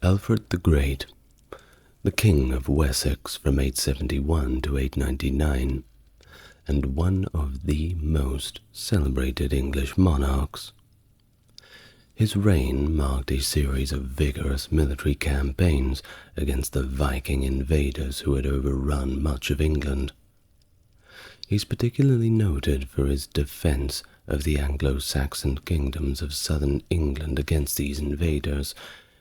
Alfred the Great, the King of Wessex from 871 to 899, and one of the most celebrated English monarchs. His reign marked a series of vigorous military campaigns against the Viking invaders who had overrun much of England. He's particularly noted for his defense of the Anglo-Saxon kingdoms of southern England against these invaders,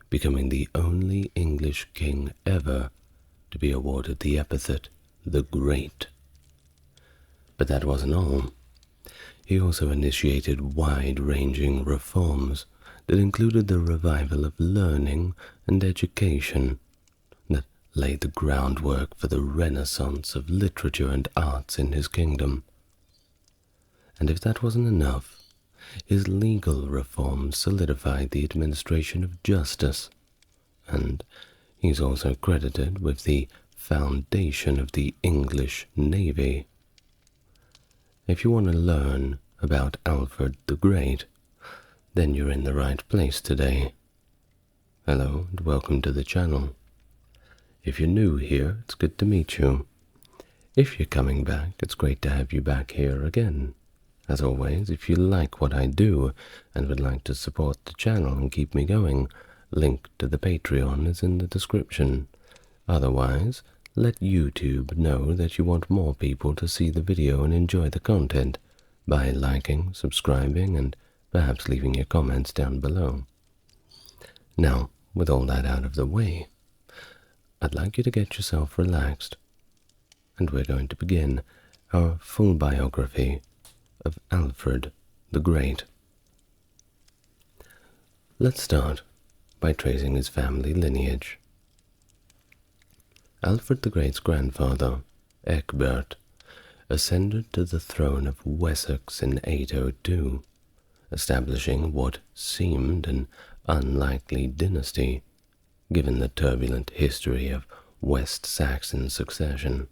becoming the only English king ever to be awarded the epithet the Great. But that wasn't all. He also initiated wide-ranging reforms that included the revival of learning and education that laid the groundwork for the renaissance of literature and arts in his kingdom. And if that wasn't enough, his legal reforms solidified the administration of justice, and he's also credited with the foundation of the English Navy. If you want to learn about Alfred the Great, then you're in the right place today. Hello and welcome to the channel. If you're new here, it's good to meet you. If you're coming back, it's great to have you back here again. As always, if you like what I do and would like to support the channel and keep me going, link to the Patreon is in the description. Otherwise, let YouTube know that you want more people to see the video and enjoy the content by liking, subscribing, and perhaps leaving your comments down below. Now, with all that out of the way, I'd like you to get yourself relaxed, and we're going to begin our full biography of Alfred the Great. Let's start by tracing his family lineage. Alfred the Great's grandfather, Egbert, ascended to the throne of Wessex in 802, establishing what seemed an unlikely dynasty, given the turbulent history of West Saxon succession.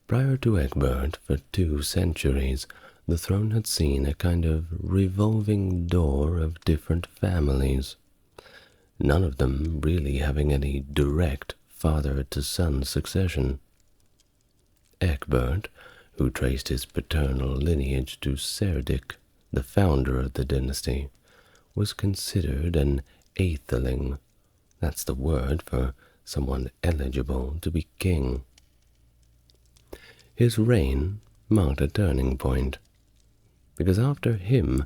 Prior to Egbert, for 2 centuries, the throne had seen a kind of revolving door of different families, none of them really having any direct father-to-son succession. Egbert, who traced his paternal lineage to Cerdic, the founder of the dynasty, was considered an aetheling. That's the word for someone eligible to be king. His reign marked a turning point, because after him,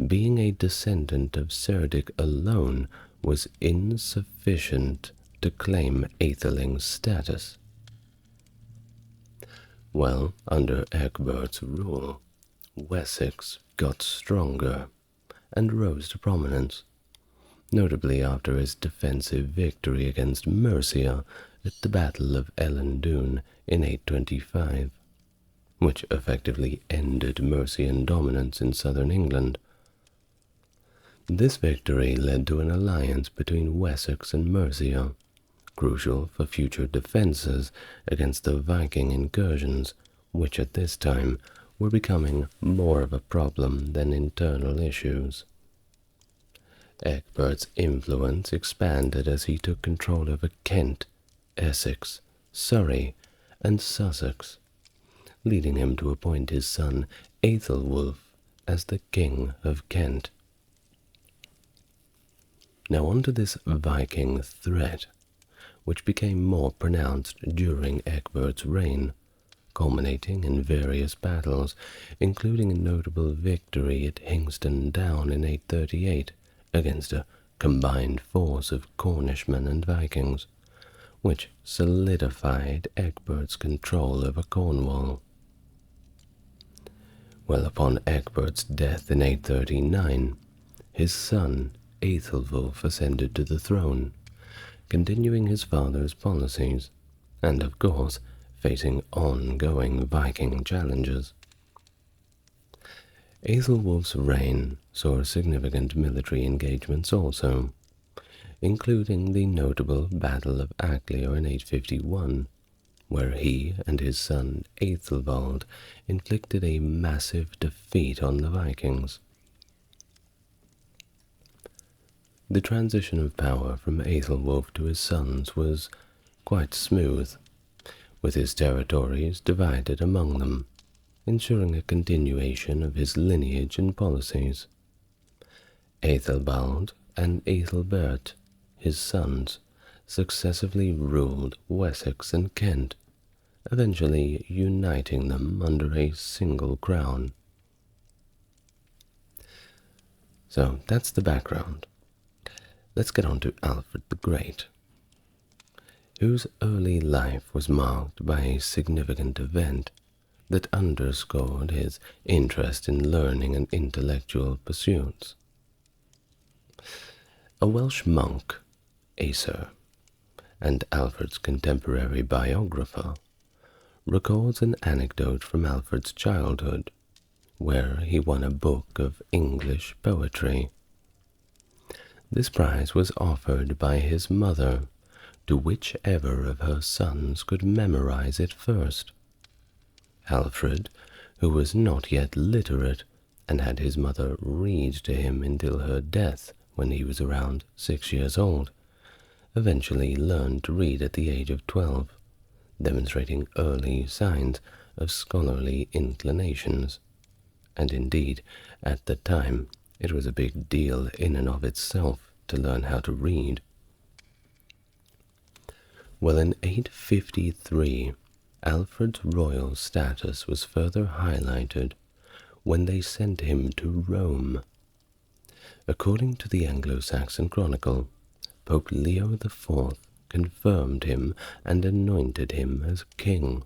being a descendant of Cerdic alone was insufficient to claim aetheling status. Well, under Egbert's rule, Wessex got stronger and rose to prominence, notably after his defensive victory against Mercia at the Battle of Edington in 825, which effectively ended Mercian dominance in southern England. This victory led to an alliance between Wessex and Mercia, crucial for future defenses against the Viking incursions, which at this time were becoming more of a problem than internal issues. Egbert's influence expanded as he took control over Kent, Essex, Surrey, and Sussex, leading him to appoint his son Aethelwulf as the King of Kent. Now on to this Viking threat, which became more pronounced during Egbert's reign, culminating in various battles, including a notable victory at Hingston Down in 838 against a combined force of Cornishmen and Vikings, which solidified Egbert's control over Cornwall. Well, upon Egbert's death in 839, his son Aethelwulf ascended to the throne, continuing his father's policies, and of course facing ongoing Viking challenges. Aethelwulf's reign saw significant military engagements also, including the notable Battle of Aclear in 851, where he and his son Aethelwald inflicted a massive defeat on the Vikings. The transition of power from Aethelwulf to his sons was quite smooth, with his territories divided among them, ensuring a continuation of his lineage and policies. Aethelbald and Aethelbert, his sons, successively ruled Wessex and Kent, eventually uniting them under a single crown. So that's the background. Let's get on to Alfred the Great, whose early life was marked by a significant event that underscored his interest in learning and intellectual pursuits. A Welsh monk, Acer, and Alfred's contemporary biographer, records an anecdote from Alfred's childhood, where he won a book of English poetry. This prize was offered by his mother to whichever of her sons could memorize it first. Alfred, who was not yet literate and had his mother read to him until her death when he was around 6 years old, eventually learned to read at the age of 12, demonstrating early signs of scholarly inclinations. And indeed, at the time, it was a big deal in and of itself to learn how to read. Well, in 853, Alfred's royal status was further highlighted when they sent him to Rome. According to the Anglo-Saxon Chronicle, Pope Leo IV confirmed him and anointed him as king.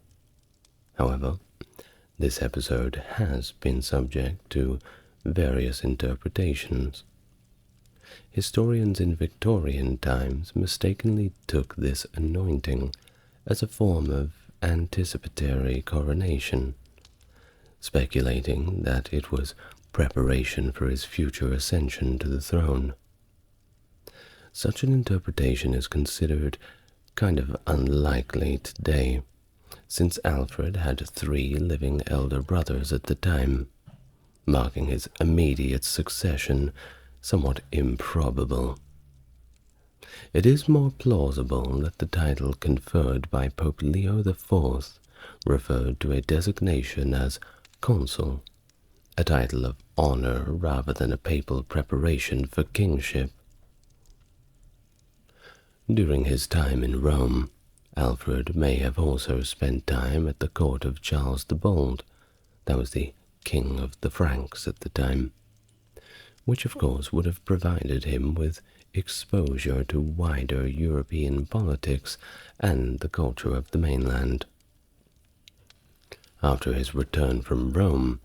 However, this episode has been subject to various interpretations. Historians in Victorian times mistakenly took this anointing as a form of anticipatory coronation, speculating that it was preparation for his future ascension to the throne. Such an interpretation is considered kind of unlikely today, since Alfred had 3 living elder brothers at the time, marking his immediate succession somewhat improbable. It is more plausible that the title conferred by Pope Leo IV referred to a designation as consul, a title of honor rather than a papal preparation for kingship. During his time in Rome, Alfred may have also spent time at the court of Charles the Bold, that was the King of the Franks at the time, which of course would have provided him with exposure to wider European politics and the culture of the mainland. After his return from Rome,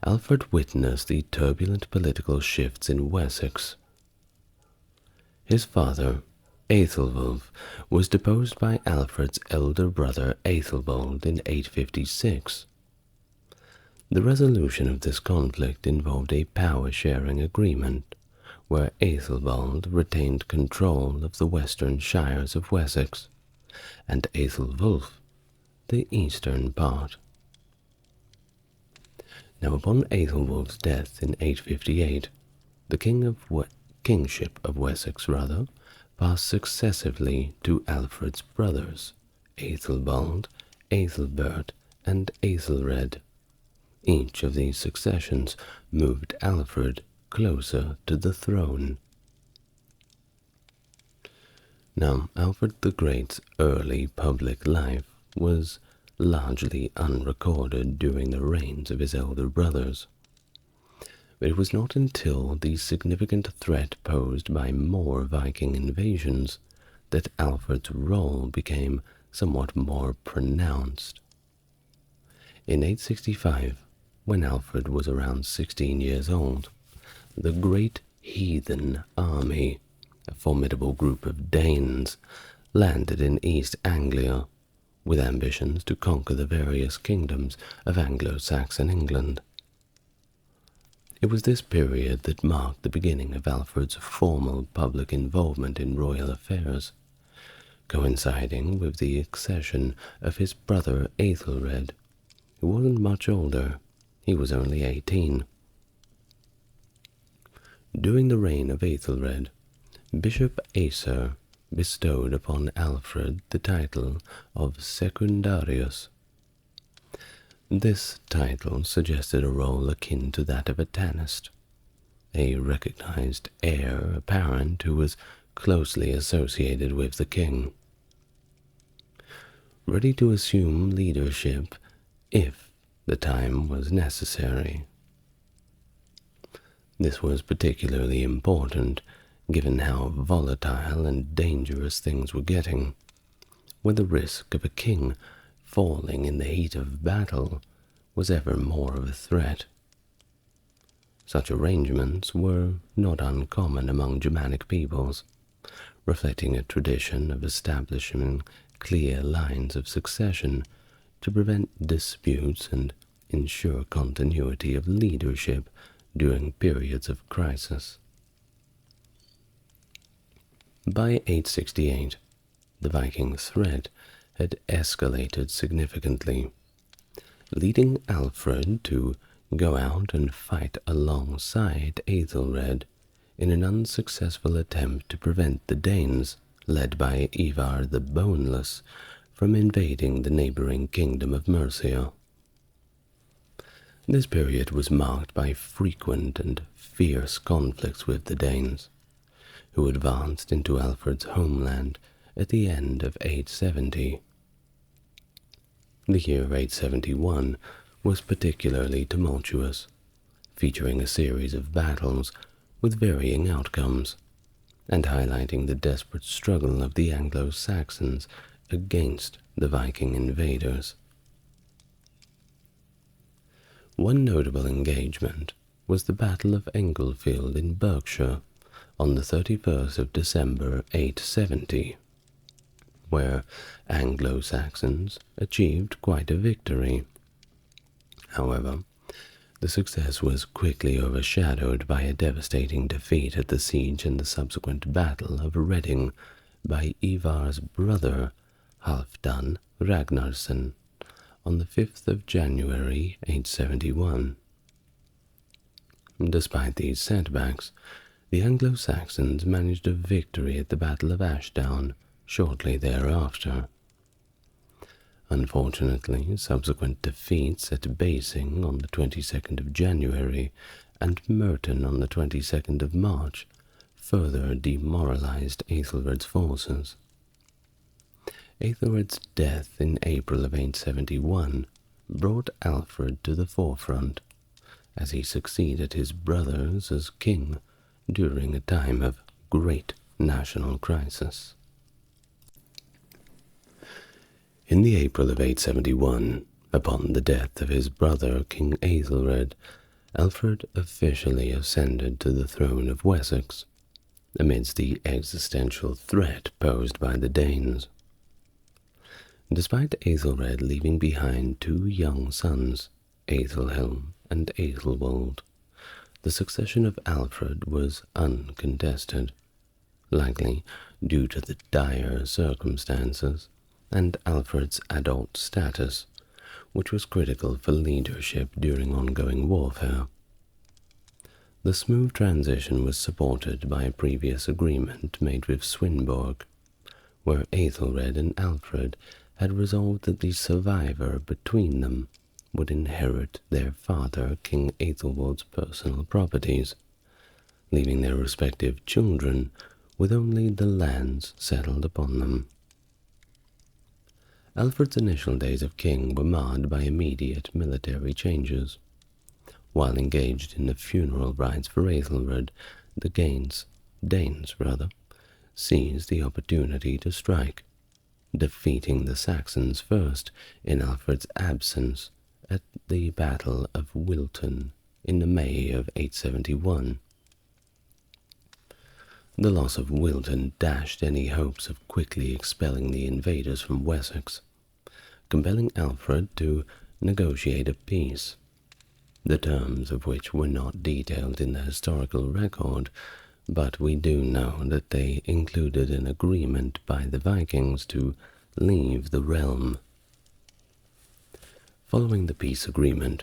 Alfred witnessed the turbulent political shifts in Wessex. His father, Aethelwulf, was deposed by Alfred's elder brother Aethelbald in 856. The resolution of this conflict involved a power-sharing agreement, where Aethelbald retained control of the western shires of Wessex, and Aethelwulf the eastern part. Now, upon Aethelwulf's death in 858, the kingship of Wessex passed successively to Alfred's brothers, Aethelbald, Aethelbert, and Aethelred. Each of these successions moved Alfred closer to the throne. Now, Alfred the Great's early public life was largely unrecorded during the reigns of his elder brothers. But it was not until the significant threat posed by more Viking invasions that Alfred's role became somewhat more pronounced. In 865, when Alfred was around 16 years old, the Great Heathen Army, a formidable group of Danes, landed in East Anglia, with ambitions to conquer the various kingdoms of Anglo-Saxon England. It was this period that marked the beginning of Alfred's formal public involvement in royal affairs, coinciding with the accession of his brother Aethelred, who wasn't much older. He was only 18. During the reign of Aethelred, Bishop Acer bestowed upon Alfred the title of secundarius. This title suggested a role akin to that of a tanist, a recognized heir apparent who was closely associated with the king, ready to assume leadership if the time was necessary. This was particularly important given how volatile and dangerous things were getting, where the risk of a king falling in the heat of battle was ever more of a threat. Such arrangements were not uncommon among Germanic peoples, reflecting a tradition of establishing clear lines of succession to prevent disputes and ensure continuity of leadership during periods of crisis. By 868, the Viking threat had escalated significantly, leading Alfred to go out and fight alongside Aethelred in an unsuccessful attempt to prevent the Danes, led by Ivar the Boneless, from invading the neighboring kingdom of Mercia. This period was marked by frequent and fierce conflicts with the Danes, who advanced into Alfred's homeland at the end of 870. The year 871 was particularly tumultuous, featuring a series of battles with varying outcomes, and highlighting the desperate struggle of the Anglo-Saxons against the Viking invaders. One notable engagement was the Battle of Englefield in Berkshire on the 31st of December 870, where Anglo-Saxons achieved quite a victory. However, the success was quickly overshadowed by a devastating defeat at the siege and the subsequent Battle of Reading by Ivar's brother Halfdan Ragnarsson on the 5th of January 871. Despite these setbacks, the Anglo-Saxons managed a victory at the Battle of Ashdown shortly thereafter. Unfortunately, subsequent defeats at Basing on the 22nd of January and Merton on the 22nd of March further demoralized Aethelred's forces. Aethelred's death in April of 871 brought Alfred to the forefront, as he succeeded his brothers as king during a time of great national crisis. In the April of 871, upon the death of his brother King Aethelred, Alfred officially ascended to the throne of Wessex, amidst the existential threat posed by the Danes. Despite Aethelred leaving behind two young sons, Aethelhelm and Aethelwold, the succession of Alfred was uncontested, likely due to the dire circumstances and Alfred's adult status, which was critical for leadership during ongoing warfare. The smooth transition was supported by a previous agreement made with Swinburg, where Aethelred and Alfred had resolved that the survivor between them would inherit their father King Aethelwald's personal properties, leaving their respective children with only the lands settled upon them. Alfred's initial days of king were marred by immediate military changes. While engaged in the funeral rites for Aethelred, the Danes seized the opportunity to strike, defeating the Saxons first in Alfred's absence at the Battle of Wilton in the May of 871. The loss of Wilton dashed any hopes of quickly expelling the invaders from Wessex, compelling Alfred to negotiate a peace, the terms of which were not detailed in the historical record, but we do know that they included an agreement by the Vikings to leave the realm. Following the peace agreement,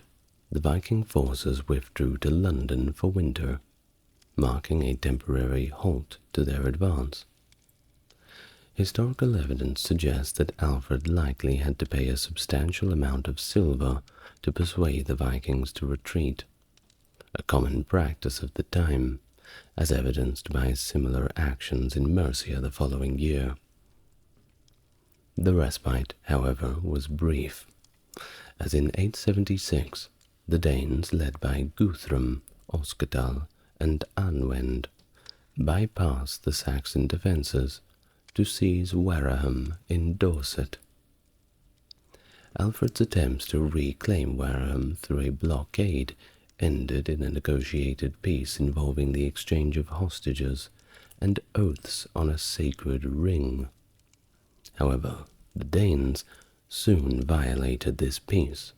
the Viking forces withdrew to London for winter, marking a temporary halt to their advance. Historical evidence suggests that Alfred likely had to pay a substantial amount of silver to persuade the Vikings to retreat, a common practice of the time, as evidenced by similar actions in Mercia the following year. The respite, however, was brief, as in 876 the Danes, led by Guthrum, Oscetal, and Anwend, bypassed the Saxon defences to seize Wareham in Dorset. Alfred's attempts to reclaim Wareham through a blockade ended in a negotiated peace involving the exchange of hostages and oaths on a sacred ring. However, the Danes soon violated this peace,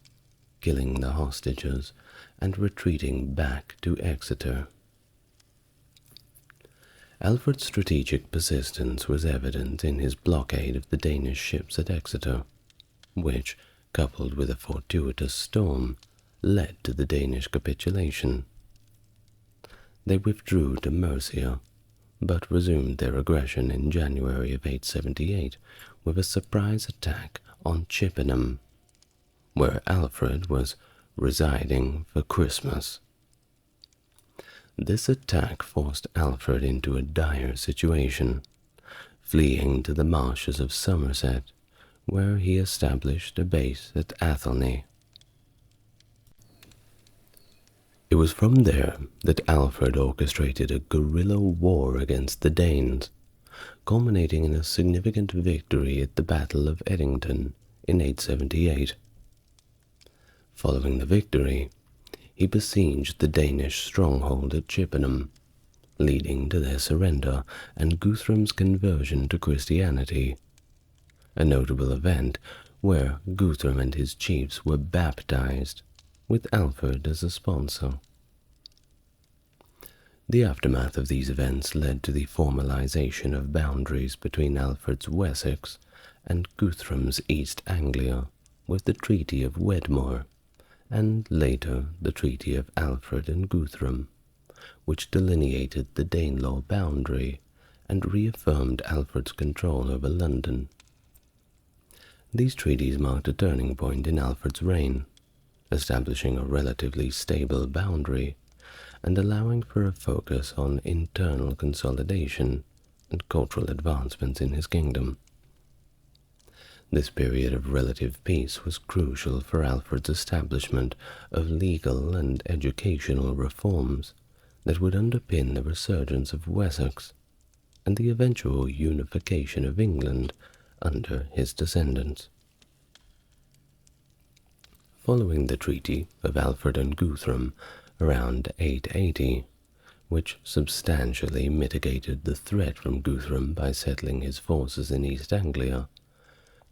killing the hostages and retreating back to Exeter. Alfred's strategic persistence was evident in his blockade of the Danish ships at Exeter, which, coupled with a fortuitous storm, led to the Danish capitulation. They withdrew to Mercia, but resumed their aggression in January of 878 with a surprise attack on Chippenham, where Alfred was residing for Christmas. This attack forced Alfred into a dire situation, fleeing to the marshes of Somerset, where he established a base at Athelney. It was from there that Alfred orchestrated a guerrilla war against the Danes, culminating in a significant victory at the Battle of Edington in 878. Following the victory, he besieged the Danish stronghold at Chippenham, leading to their surrender and Guthrum's conversion to Christianity, a notable event where Guthrum and his chiefs were baptized, with Alfred as a sponsor. The aftermath of these events led to the formalization of boundaries between Alfred's Wessex and Guthrum's East Anglia with the Treaty of Wedmore, and later the Treaty of Alfred and Guthrum, which delineated the Danelaw boundary and reaffirmed Alfred's control over London. These treaties marked a turning point in Alfred's reign, establishing a relatively stable boundary and allowing for a focus on internal consolidation and cultural advancements in his kingdom. This period of relative peace was crucial for Alfred's establishment of legal and educational reforms that would underpin the resurgence of Wessex and the eventual unification of England under his descendants. Following the Treaty of Alfred and Guthrum around 880, which substantially mitigated the threat from Guthrum by settling his forces in East Anglia,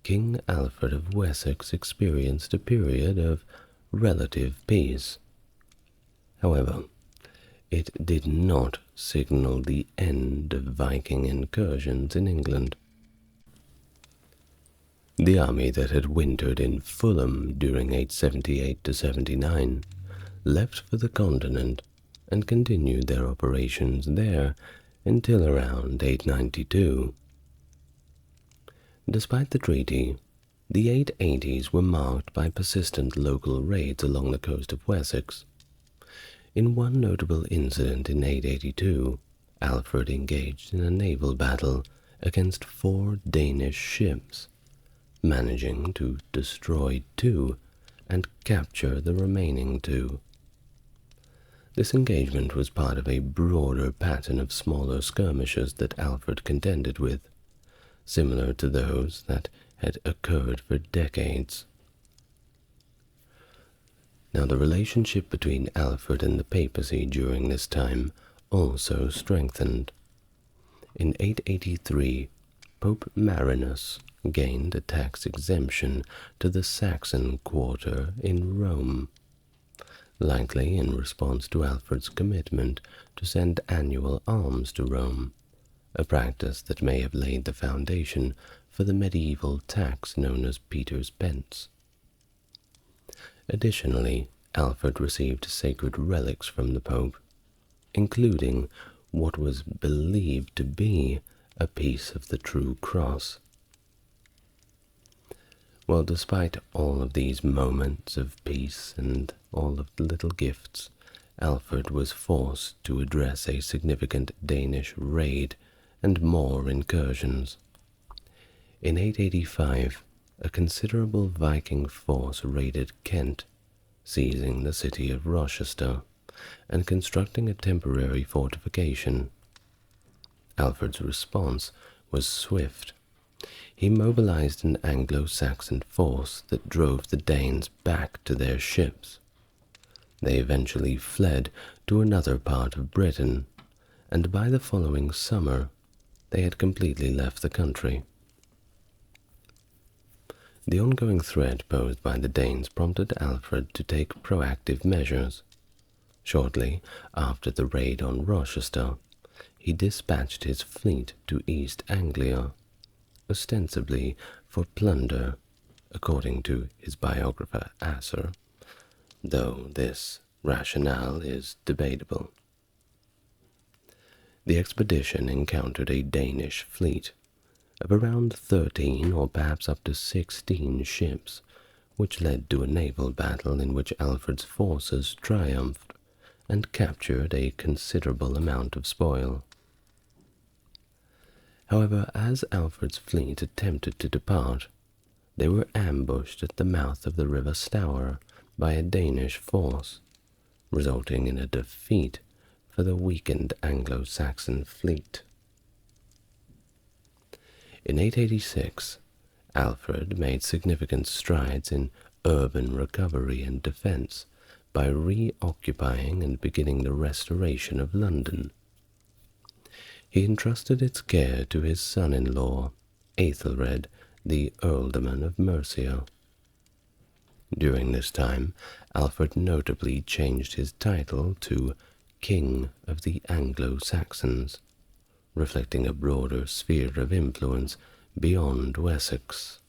King Alfred of Wessex experienced a period of relative peace. However, it did not signal the end of Viking incursions in England. The army that had wintered in Fulham during 878–79 left for the continent and continued their operations there until around 892. Despite the treaty, the 880s were marked by persistent local raids along the coast of Wessex. In one notable incident in 882, Alfred engaged in a naval battle against 4 Danish ships, managing to destroy 2 and capture the remaining 2. This engagement was part of a broader pattern of smaller skirmishes that Alfred contended with, similar to those that had occurred for decades. Now, the relationship between Alfred and the papacy during this time also strengthened. In 883, Pope Marinus gained a tax exemption to the Saxon quarter in Rome, likely in response to Alfred's commitment to send annual alms to Rome, a practice that may have laid the foundation for the medieval tax known as Peter's Pence. Additionally, Alfred received sacred relics from the Pope, including what was believed to be a piece of the true cross. Well, despite all of these moments of peace and all of the little gifts, Alfred was forced to address a significant Danish raid and more incursions. In 885, a considerable Viking force raided Kent, seizing the city of Rochester and constructing a temporary fortification. Alfred's response was swift. He mobilized an Anglo-Saxon force that drove the Danes back to their ships. They eventually fled to another part of Britain, and by the following summer, they had completely left the country. The ongoing threat posed by the Danes prompted Alfred to take proactive measures. Shortly after the raid on Rochester, he dispatched his fleet to East Anglia, ostensibly for plunder, according to his biographer Asser, though this rationale is debatable. The expedition encountered a Danish fleet of around 13 or perhaps up to 16 ships, which led to a naval battle in which Alfred's forces triumphed and captured a considerable amount of spoil. However, as Alfred's fleet attempted to depart, they were ambushed at the mouth of the river Stour by a Danish force, resulting in a defeat for the weakened Anglo-Saxon fleet. In 886, Alfred made significant strides in urban recovery and defense by reoccupying and beginning the restoration of London. He entrusted its care to his son-in-law, Aethelred, the earldom of Mercia. During this time, Alfred notably changed his title to King of the Anglo-Saxons, reflecting a broader sphere of influence beyond Wessex.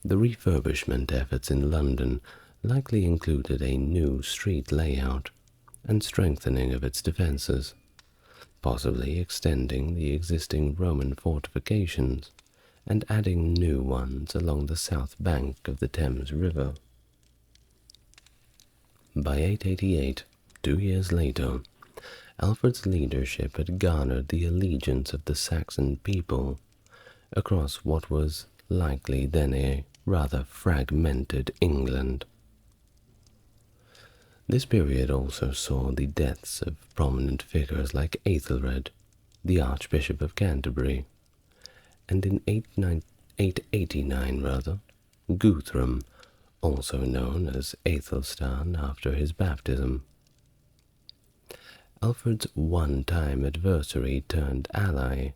The refurbishment efforts in London likely included a new street layout and strengthening of its defences, possibly extending the existing Roman fortifications and adding new ones along the south bank of the Thames River. By 888, 2 years later, Alfred's leadership had garnered the allegiance of the Saxon people across what was likely then a rather fragmented England. This period also saw the deaths of prominent figures like Aethelred, the Archbishop of Canterbury, and in 889, Guthrum, also known as Aethelstan after his baptism. Alfred's one-time adversary turned ally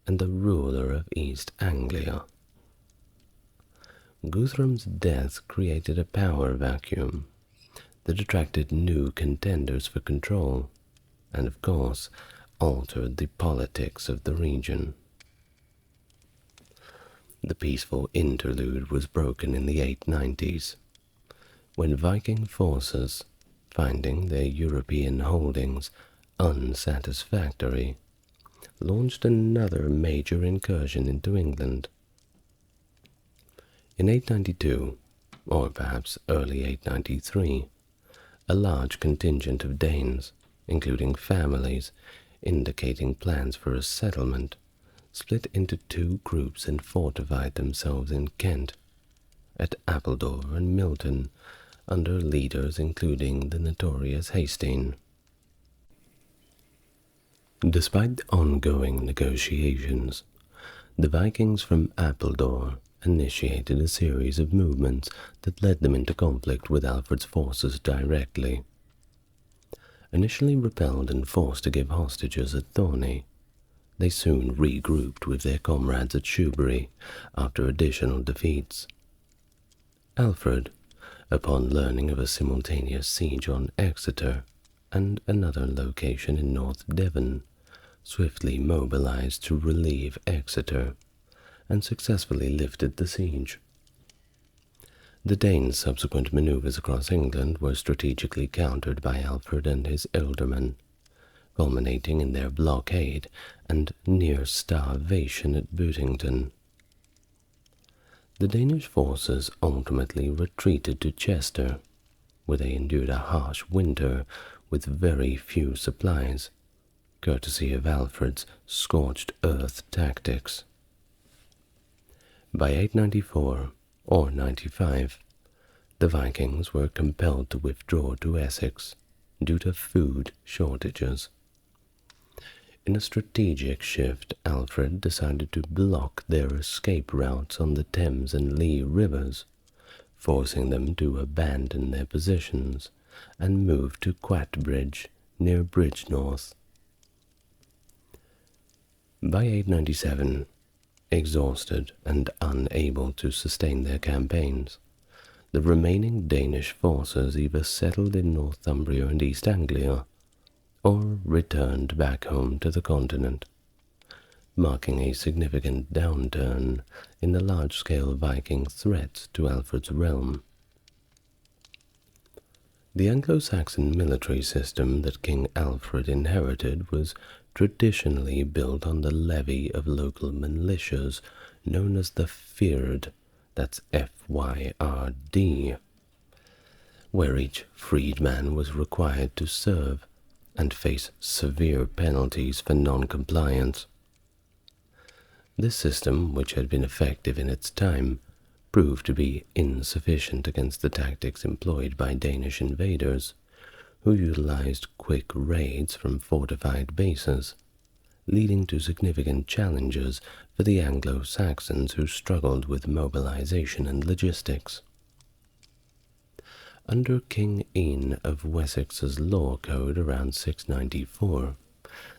and the ruler of East Anglia. Guthrum's death created a power vacuum that attracted new contenders for control, and of course altered the politics of the region. The peaceful interlude was broken in the 890s, when Viking forces, finding their European holdings unsatisfactory, launched another major incursion into England. In 892, or perhaps early 893, a large contingent of Danes, including families, indicating plans for a settlement, split into two groups and fortified themselves in Kent, at Appledore and Milton, under leaders including the notorious Hastin. Despite ongoing negotiations, the Vikings from Appledore initiated a series of movements that led them into conflict with Alfred's forces directly. Initially repelled and forced to give hostages at Thorney, they soon regrouped with their comrades at Shoebury after additional defeats. Alfred, upon learning of a simultaneous siege on Exeter and another location in North Devon, swiftly mobilized to relieve Exeter and successfully lifted the siege. The Danes' subsequent maneuvers across England were strategically countered by Alfred and his ealdormen, culminating in their blockade and near starvation at Edington. The Danish forces ultimately retreated to Chester, where they endured a harsh winter with very few supplies, courtesy of Alfred's scorched earth tactics. By 894 or 95, the Vikings were compelled to withdraw to Essex due to food shortages. In a strategic shift, Alfred decided to block their escape routes on the Thames and Lee rivers, forcing them to abandon their positions and move to Quatbridge near Bridgenorth. By 897, exhausted and unable to sustain their campaigns, the remaining Danish forces either settled in Northumbria and East Anglia or returned back home to the continent, marking a significant downturn in the large-scale Viking threats to Alfred's realm. The Anglo-Saxon military system that King Alfred inherited was traditionally built on the levy of local militias known as the Fyrd, that's F-Y-R-D, where each freedman was required to serve and face severe penalties for non-compliance. This system, which had been effective in its time, proved to be insufficient against the tactics employed by Danish invaders, who utilized quick raids from fortified bases, leading to significant challenges for the Anglo-Saxons who struggled with mobilization and logistics. Under King Ian of Wessex's law code around 694,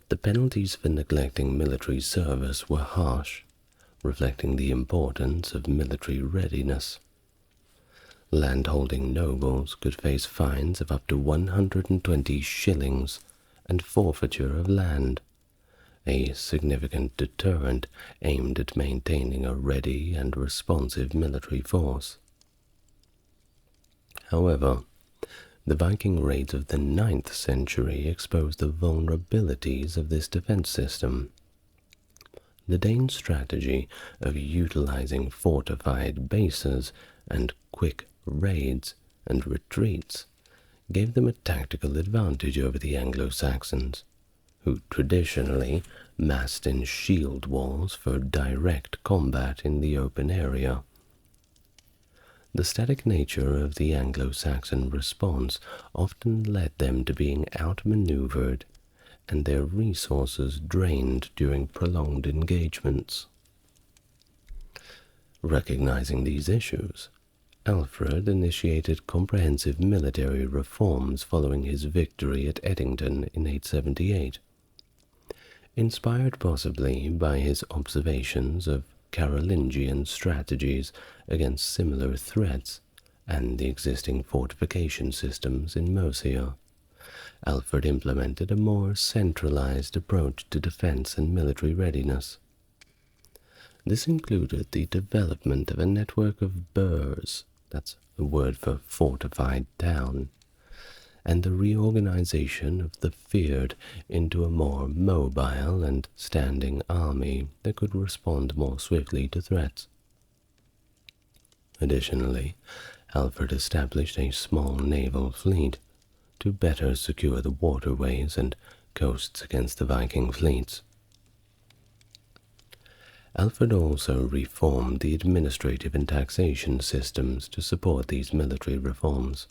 the penalties for neglecting military service were harsh, reflecting the importance of military readiness. Landholding nobles could face fines of up to 120 shillings and forfeiture of land, a significant deterrent aimed at maintaining a ready and responsive military force. However, the Viking raids of the 9th century exposed the vulnerabilities of this defense system. The Danes' strategy of utilizing fortified bases and quick raids and retreats gave them a tactical advantage over the Anglo-Saxons, who traditionally massed in shield walls for direct combat in the open area. The static nature of the Anglo-Saxon response often led them to being outmaneuvered and their resources drained during prolonged engagements. Recognizing these issues, Alfred initiated comprehensive military reforms following his victory at Edington in 878. Inspired possibly by his observations of Carolingian strategies against similar threats and the existing fortification systems in Mercia, Alfred implemented a more centralized approach to defense and military readiness. This included the development of a network of burhs, that's a word for fortified town, and the reorganization of the Fyrd into a more mobile and standing army that could respond more swiftly to threats. Additionally, Alfred established a small naval fleet to better secure the waterways and coasts against the Viking fleets. Alfred also reformed the administrative and taxation systems to support these military reforms.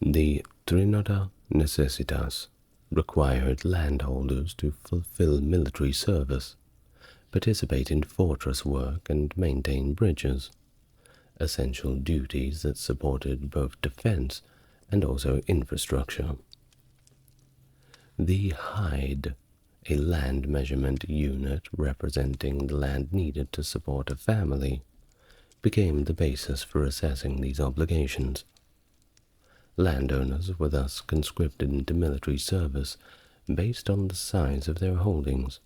The Trinota Necessitas required landholders to fulfill military service, participate in fortress work, and maintain bridges, essential duties that supported both defense and also infrastructure. The Hide, a land measurement unit representing the land needed to support a family, became the basis for assessing these obligations. Landowners were thus conscripted into military service based on the size of their holdings,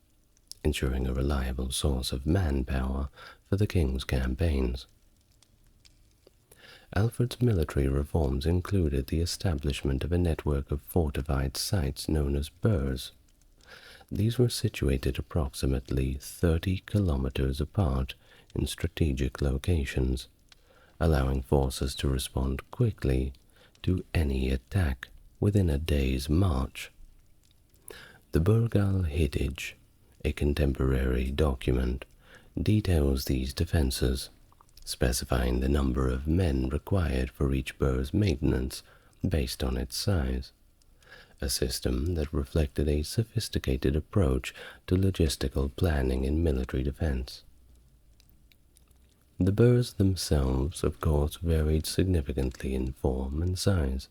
ensuring a reliable source of manpower for the king's campaigns. Alfred's military reforms included the establishment of a network of fortified sites known as burhs. These were situated approximately 30 kilometers apart in strategic locations, allowing forces to respond quickly to any attack within a day's march. The Burgal Hittich, a contemporary document, details these defenses, specifying the number of men required for each burh's maintenance based on its size, a system that reflected a sophisticated approach to logistical planning in military defense. The burhs themselves, of course, varied significantly in form and size,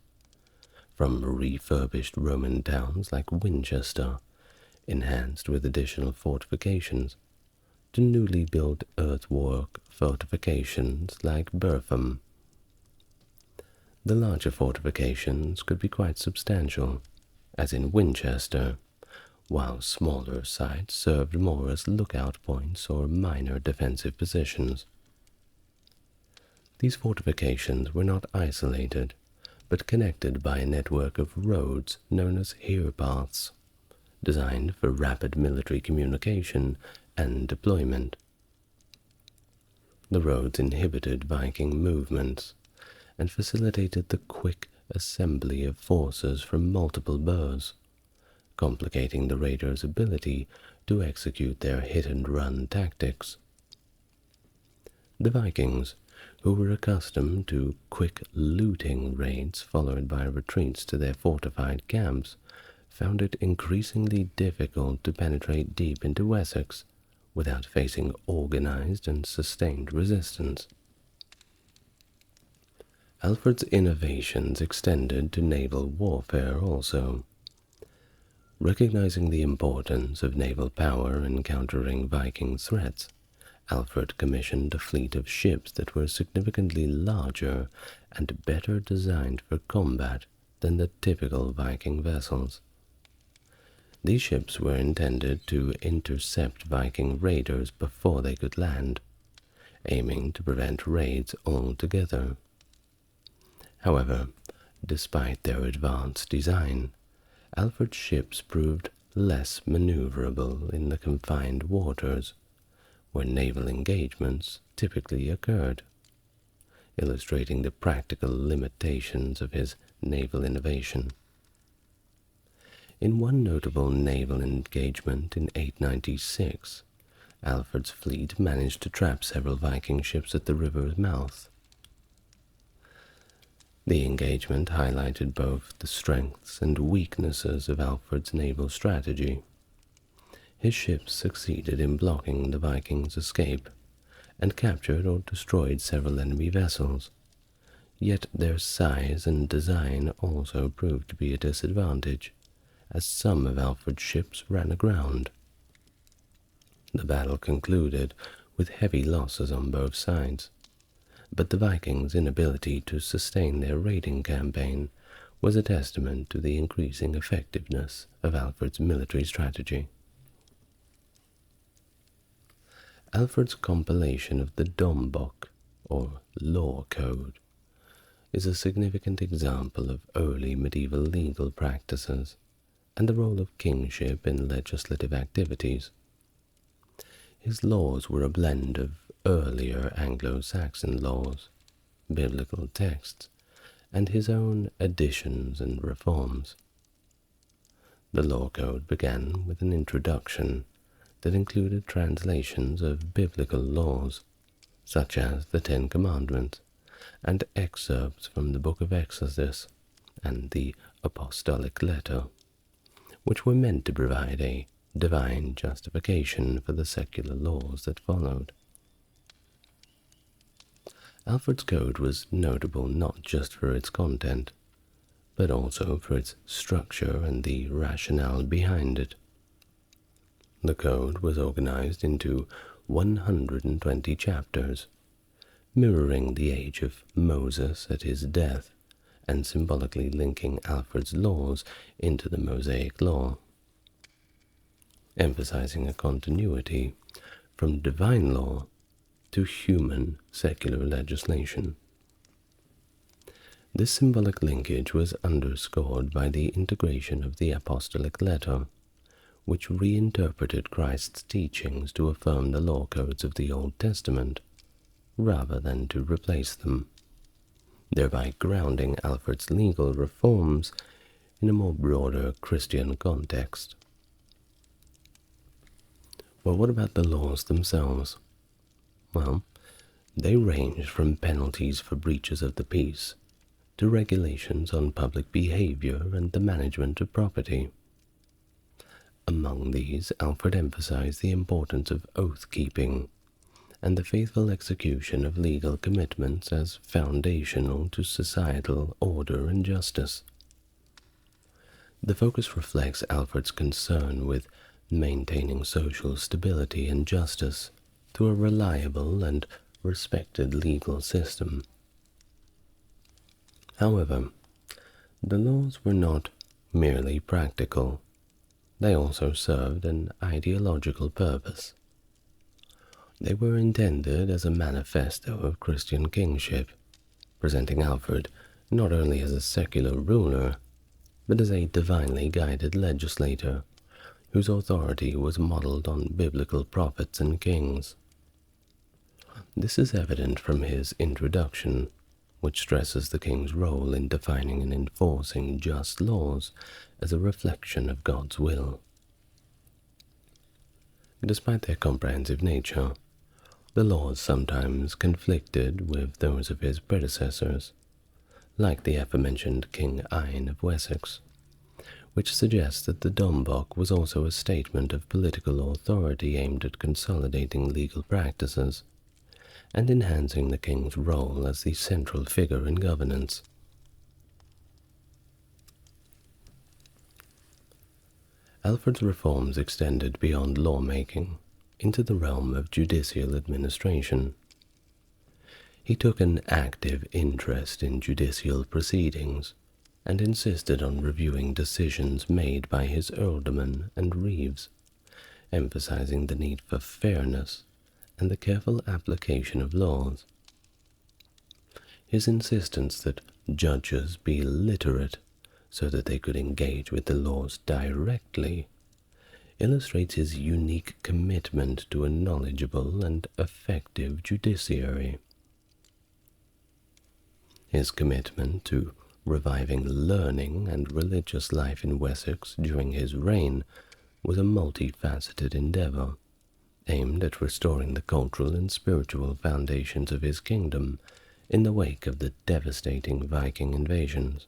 from refurbished Roman towns like Winchester, enhanced with additional fortifications, to newly built earthwork fortifications like Burtham. The larger fortifications could be quite substantial, as in Winchester, while smaller sites served more as lookout points or minor defensive positions. These fortifications were not isolated, but connected by a network of roads known as herepaths, designed for rapid military communication and deployment. The roads inhibited Viking movements and facilitated the quick assembly of forces from multiple burhs, complicating the raiders' ability to execute their hit-and-run tactics. The Vikings, who were accustomed to quick looting raids followed by retreats to their fortified camps, found it increasingly difficult to penetrate deep into Wessex without facing organized and sustained resistance. Alfred's innovations extended to naval warfare also. Recognizing the importance of naval power in countering Viking threats, Alfred commissioned a fleet of ships that were significantly larger and better designed for combat than the typical Viking vessels. These ships were intended to intercept Viking raiders before they could land, aiming to prevent raids altogether. However, despite their advanced design, Alfred's ships proved less maneuverable in the confined waters, where naval engagements typically occurred, illustrating the practical limitations of his naval innovation. In one notable naval engagement in 896, Alfred's fleet managed to trap several Viking ships at the river's mouth. The engagement highlighted both the strengths and weaknesses of Alfred's naval strategy. His ships succeeded in blocking the Vikings' escape and captured or destroyed several enemy vessels, yet their size and design also proved to be a disadvantage, as some of Alfred's ships ran aground. The battle concluded with heavy losses on both sides, but the Vikings' inability to sustain their raiding campaign was a testament to the increasing effectiveness of Alfred's military strategy. Alfred's compilation of the Dombok, or Law Code, is a significant example of early medieval legal practices and the role of kingship in legislative activities. His laws were a blend of earlier Anglo-Saxon laws, biblical texts, and his own additions and reforms. The Law Code began with an introduction that included translations of biblical laws, such as the Ten Commandments, and excerpts from the Book of Exodus and the Apostolic Letter, which were meant to provide a divine justification for the secular laws that followed. Alfred's Code was notable not just for its content, but also for its structure and the rationale behind it. The code was organized into 120 chapters, mirroring the age of Moses at his death and symbolically linking Alfred's laws into the Mosaic Law, emphasizing a continuity from divine law to human secular legislation. This symbolic linkage was underscored by the integration of the apostolic letter, which reinterpreted Christ's teachings to affirm the law codes of the Old Testament, rather than to replace them, thereby grounding Alfred's legal reforms in a more broader Christian context. Well, what about the laws themselves? Well, they range from penalties for breaches of the peace to regulations on public behavior and the management of property. Among these, Alfred emphasized the importance of oath-keeping and the faithful execution of legal commitments as foundational to societal order and justice. The focus reflects Alfred's concern with maintaining social stability and justice through a reliable and respected legal system. However, the laws were not merely practical. They also served an ideological purpose. They were intended as a manifesto of Christian kingship, presenting Alfred not only as a secular ruler, but as a divinely guided legislator whose authority was modeled on biblical prophets and kings. This is evident from his introduction, which stresses the king's role in defining and enforcing just laws as a reflection of God's will. Despite their comprehensive nature, the laws sometimes conflicted with those of his predecessors, like the aforementioned King of Wessex, which suggests that the Dombock was also a statement of political authority aimed at consolidating legal practices and enhancing the king's role as the central figure in governance. Alfred's reforms extended beyond lawmaking into the realm of judicial administration. He took an active interest in judicial proceedings and insisted on reviewing decisions made by his ealdormen and reeves, emphasizing the need for fairness and the careful application of laws. His insistence that judges be literate so that they could engage with the laws directly illustrates his unique commitment to a knowledgeable and effective judiciary. His commitment to reviving learning and religious life in Wessex during his reign was a multifaceted endeavor, aimed at restoring the cultural and spiritual foundations of his kingdom in the wake of the devastating Viking invasions.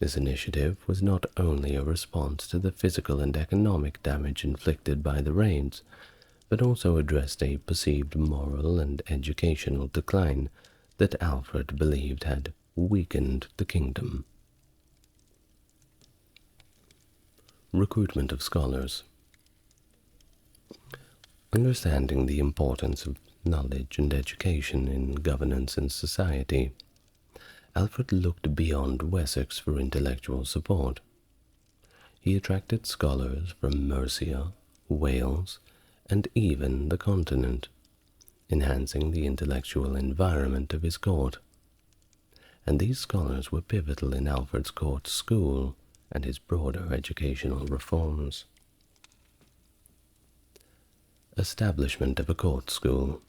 This initiative was not only a response to the physical and economic damage inflicted by the raids, but also addressed a perceived moral and educational decline that Alfred believed had weakened the kingdom. Recruitment of scholars. Understanding the importance of knowledge and education in governance and society, Alfred looked beyond Wessex for intellectual support. He attracted scholars from Mercia, Wales, and even the continent, enhancing the intellectual environment of his court. And these scholars were pivotal in Alfred's court school and his broader educational reforms. Establishment of a court school.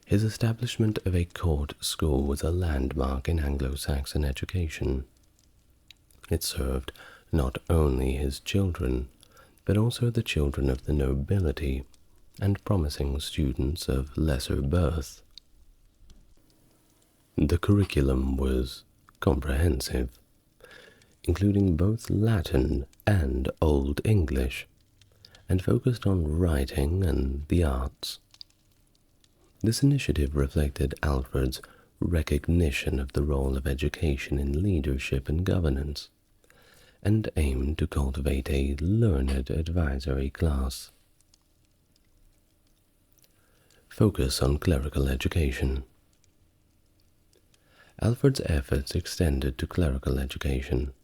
His establishment of a court school was a landmark in Anglo-Saxon education. It served not only his children, but also the children of the nobility and promising students of lesser birth. The curriculum was comprehensive, including both Latin and Old English, and focused on writing and the arts. This initiative reflected Alfred's recognition of the role of education in leadership and governance, and aimed to cultivate a learned advisory class. Focus on clerical education. Alfred's efforts extended to clerical education,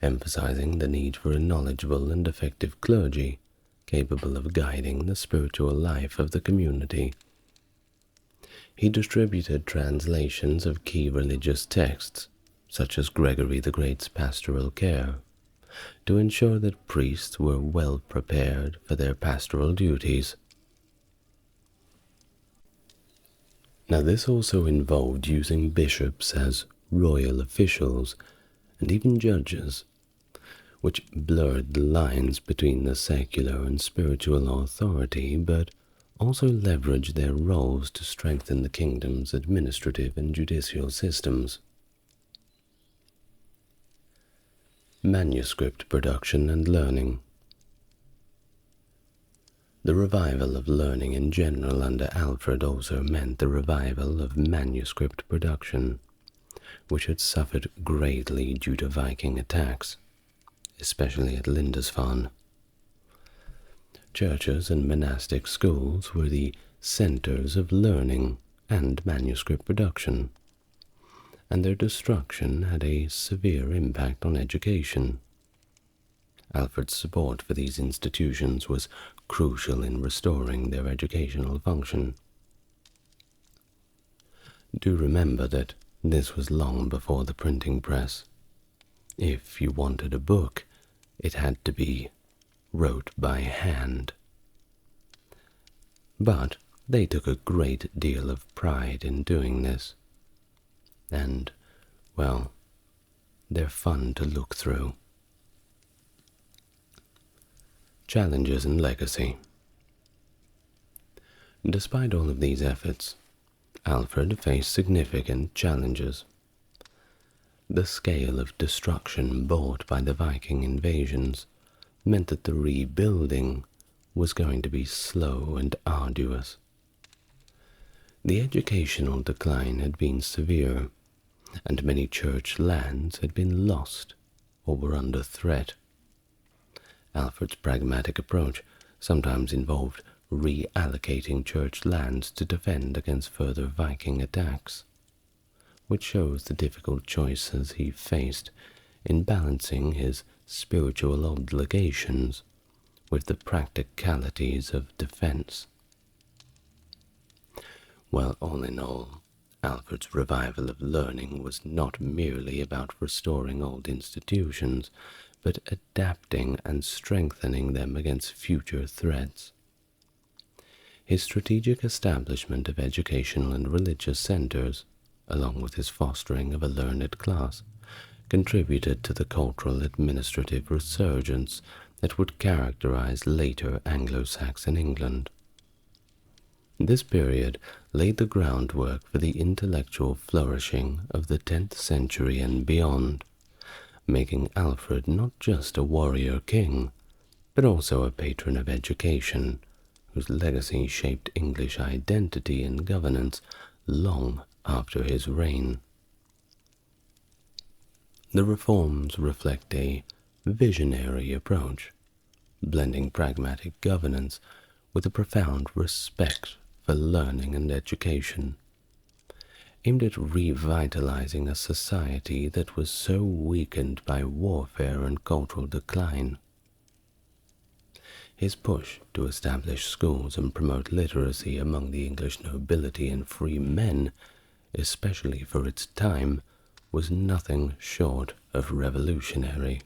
emphasizing the need for a knowledgeable and effective clergy capable of guiding the spiritual life of the community. He distributed translations of key religious texts, such as Gregory the Great's Pastoral Care, to ensure that priests were well prepared for their pastoral duties. Now, this also involved using bishops as royal officials and even judges, which blurred the lines between the secular and spiritual authority, but also leveraged their roles to strengthen the kingdom's administrative and judicial systems. Manuscript production and learning. The revival of learning in general under Alfred also meant the revival of manuscript production, which had suffered greatly due to Viking attacks, especially at Lindisfarne. Churches and monastic schools were the centers of learning and manuscript production, and their destruction had a severe impact on education. Alfred's support for these institutions was crucial in restoring their educational function. Do remember that this was long before the printing press. If you wanted a book, it had to be wrote by hand. But they took a great deal of pride in doing this. And, well, they're fun to look through. Challenges and legacy. Despite all of these efforts, Alfred faced significant challenges. The scale of destruction brought by the Viking invasions meant that the rebuilding was going to be slow and arduous. The educational decline had been severe, and many church lands had been lost or were under threat. Alfred's pragmatic approach sometimes involved reallocating church lands to defend against further Viking attacks, which shows the difficult choices he faced in balancing his spiritual obligations with the practicalities of defense. Well, all in all, Alfred's revival of learning was not merely about restoring old institutions, but adapting and strengthening them against future threats. His strategic establishment of educational and religious centers, along with his fostering of a learned class, contributed to the cultural administrative resurgence that would characterize later Anglo-Saxon England. This period laid the groundwork for the intellectual flourishing of the 10th century and beyond, making Alfred not just a warrior king, but also a patron of education, whose legacy shaped English identity and governance long after his reign. The reforms reflect a visionary approach, blending pragmatic governance with a profound respect for learning and education, aimed at revitalizing a society that was so weakened by warfare and cultural decline. His push to establish schools and promote literacy among the English nobility and free men, especially for its time, was nothing short of revolutionary.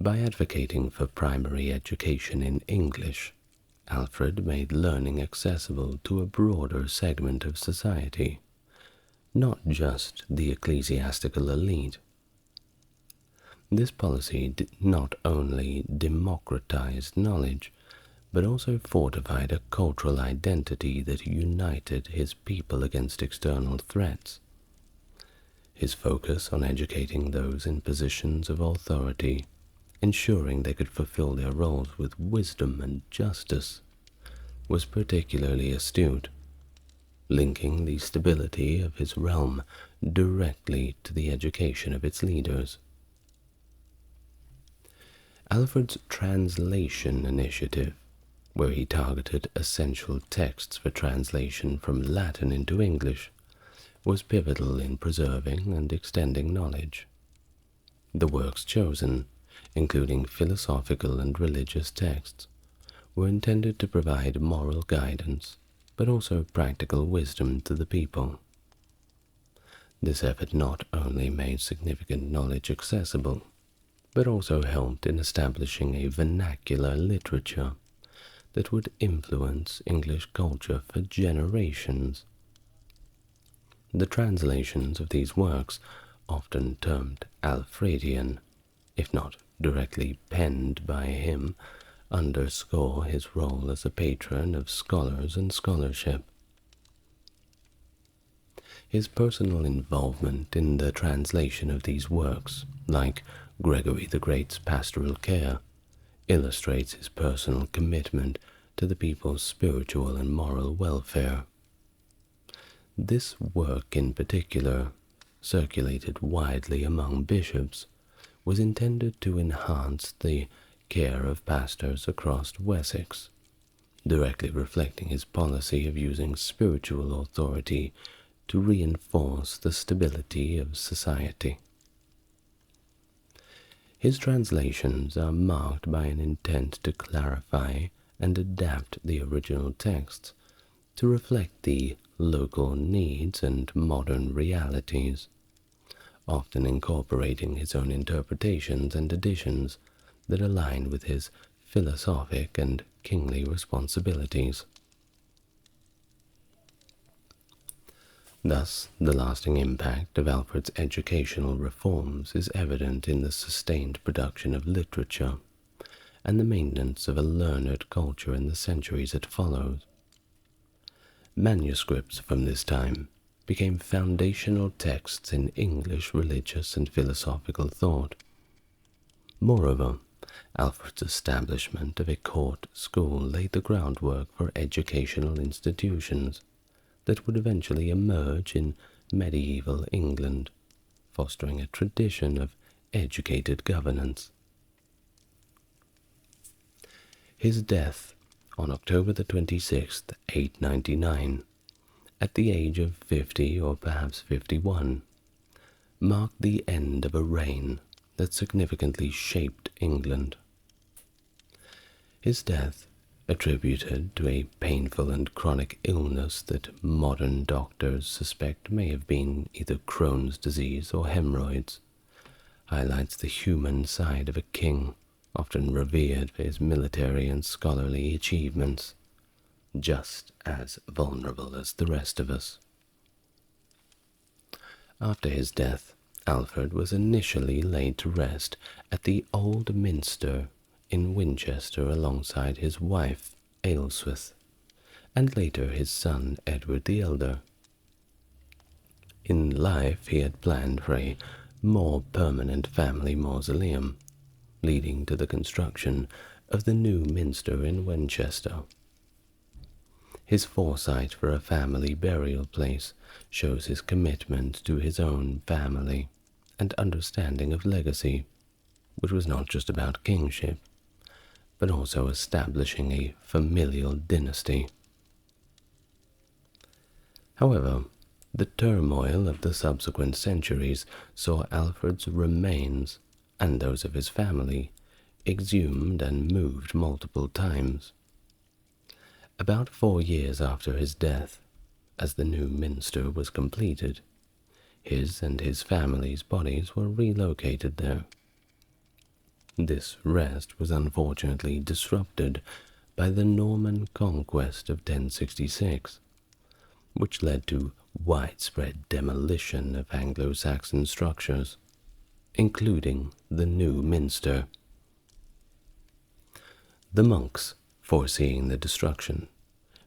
By advocating for primary education in English, Alfred made learning accessible to a broader segment of society, not just the ecclesiastical elite. This policy not only democratized knowledge, but also fortified a cultural identity that united his people against external threats. His focus on educating those in positions of authority, ensuring they could fulfill their roles with wisdom and justice, was particularly astute, linking the stability of his realm directly to the education of its leaders. Alfred's translation initiative, where he targeted essential texts for translation from Latin into English, was pivotal in preserving and extending knowledge. The works chosen, including philosophical and religious texts, were intended to provide moral guidance, but also practical wisdom to the people. This effort not only made significant knowledge accessible, but also helped in establishing a vernacular literature that would influence English culture for generations. The translations of these works, often termed Alfredian, if not directly penned by him, underscore his role as a patron of scholars and scholarship. His personal involvement in the translation of these works, like Gregory the Great's pastoral care, illustrates his personal commitment to the people's spiritual and moral welfare. This work in particular, circulated widely among bishops, was intended to enhance the care of pastors across Wessex, directly reflecting his policy of using spiritual authority to reinforce the stability of society. His translations are marked by an intent to clarify and adapt the original texts to reflect the local needs and modern realities, often incorporating his own interpretations and additions that align with his philosophic and kingly responsibilities. Thus, the lasting impact of Alfred's educational reforms is evident in the sustained production of literature and the maintenance of a learned culture in the centuries that followed. Manuscripts from this time became foundational texts in English religious and philosophical thought. Moreover, Alfred's establishment of a court school laid the groundwork for educational institutions that would eventually emerge in medieval England, fostering a tradition of educated governance. His death on October the 26th, 899, at the age of 50 or perhaps 51, marked the end of a reign that significantly shaped England. His death, attributed to a painful and chronic illness that modern doctors suspect may have been either Crohn's disease or hemorrhoids, highlights the human side of a king, often revered for his military and scholarly achievements, just as vulnerable as the rest of us. After his death, Alfred was initially laid to rest at the Old Minster in Winchester alongside his wife, Ailswith, and later his son, Edward the Elder. In life, he had planned for a more permanent family mausoleum, leading to the construction of the new minster in Winchester. His foresight for a family burial place shows his commitment to his own family and understanding of legacy, which was not just about kingship, but also establishing a familial dynasty. However, the turmoil of the subsequent centuries saw Alfred's remains, and those of his family, exhumed and moved multiple times. About 4 years after his death, as the new minster was completed, his and his family's bodies were relocated there. This rest was unfortunately disrupted by the Norman conquest of 1066, which led to widespread demolition of Anglo-Saxon structures, including the new minster. The monks, foreseeing the destruction,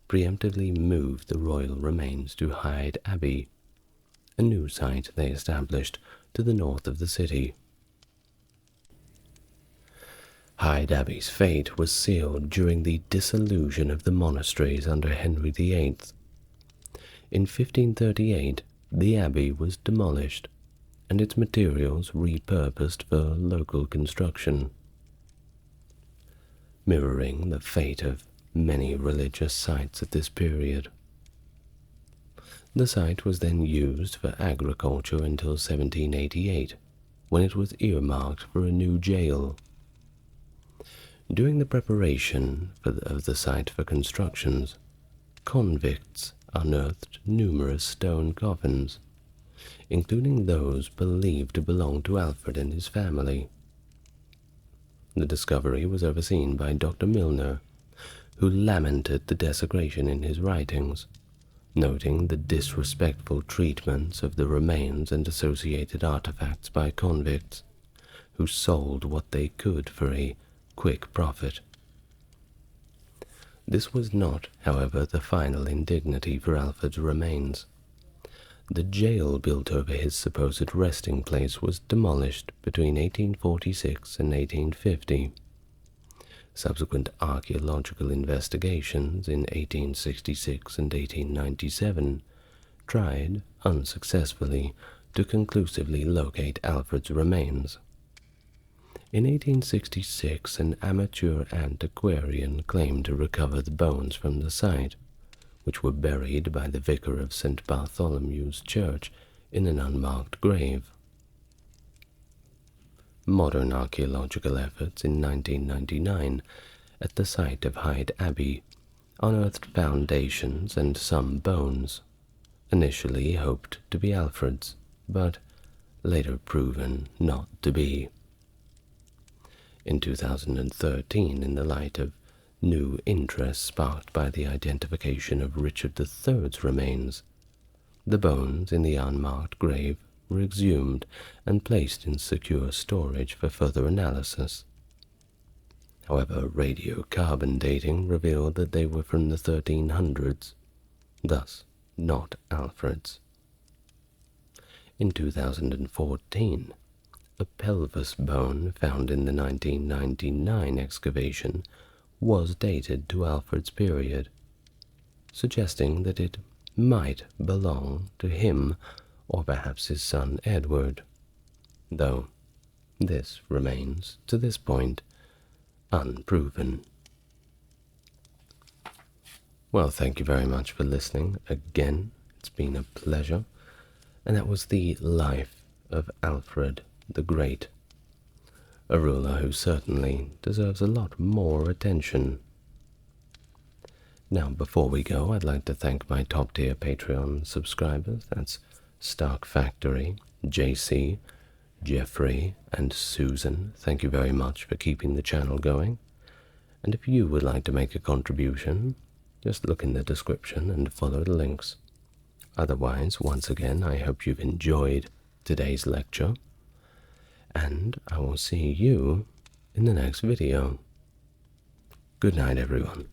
preemptively moved the royal remains to Hyde Abbey, a new site they established to the north of the city. Hyde Abbey's fate was sealed during the dissolution of the monasteries under Henry VIII. In 1538, the abbey was demolished, and its materials repurposed for local construction, mirroring the fate of many religious sites at this period. The site was then used for agriculture until 1788, when it was earmarked for a new jail. During the preparation of the site for constructions, convicts unearthed numerous stone coffins, including those believed to belong to Alfred and his family. The discovery was overseen by Dr. Milner, who lamented the desecration in his writings, noting the disrespectful treatments of the remains and associated artifacts by convicts, who sold what they could for a quick profit. This was not, however, the final indignity for Alfred's remains. The jail built over his supposed resting place was demolished between 1846 and 1850. Subsequent archaeological investigations in 1866 and 1897 tried, unsuccessfully, to conclusively locate Alfred's remains. In 1866, an amateur antiquarian claimed to recover the bones from the site, which were buried by the vicar of St. Bartholomew's Church in an unmarked grave. Modern archaeological efforts in 1999 at the site of Hyde Abbey unearthed foundations and some bones, initially hoped to be Alfred's, but later proven not to be. In 2013, in the light of new interest sparked by the identification of Richard III's remains, the bones in the unmarked grave were exhumed and placed in secure storage for further analysis. However, radiocarbon dating revealed that they were from the 1300s, thus not Alfred's. In 2014, a pelvis bone found in the 1999 excavation was dated to Alfred's period, suggesting that it might belong to him or perhaps his son Edward, though this remains, to this point, unproven. Well, thank you very much for listening again. It's been a pleasure. And that was the life of Alfred the Great, a ruler who certainly deserves a lot more attention. Now, before we go, I'd like to thank my top-tier Patreon subscribers. That's Stark Factory, JC, Jeffrey, and Susan. Thank you very much for keeping the channel going. And if you would like to make a contribution, just look in the description and follow the links. Otherwise, once again, I hope you've enjoyed today's lecture, and I will see you in the next video. Good night, everyone.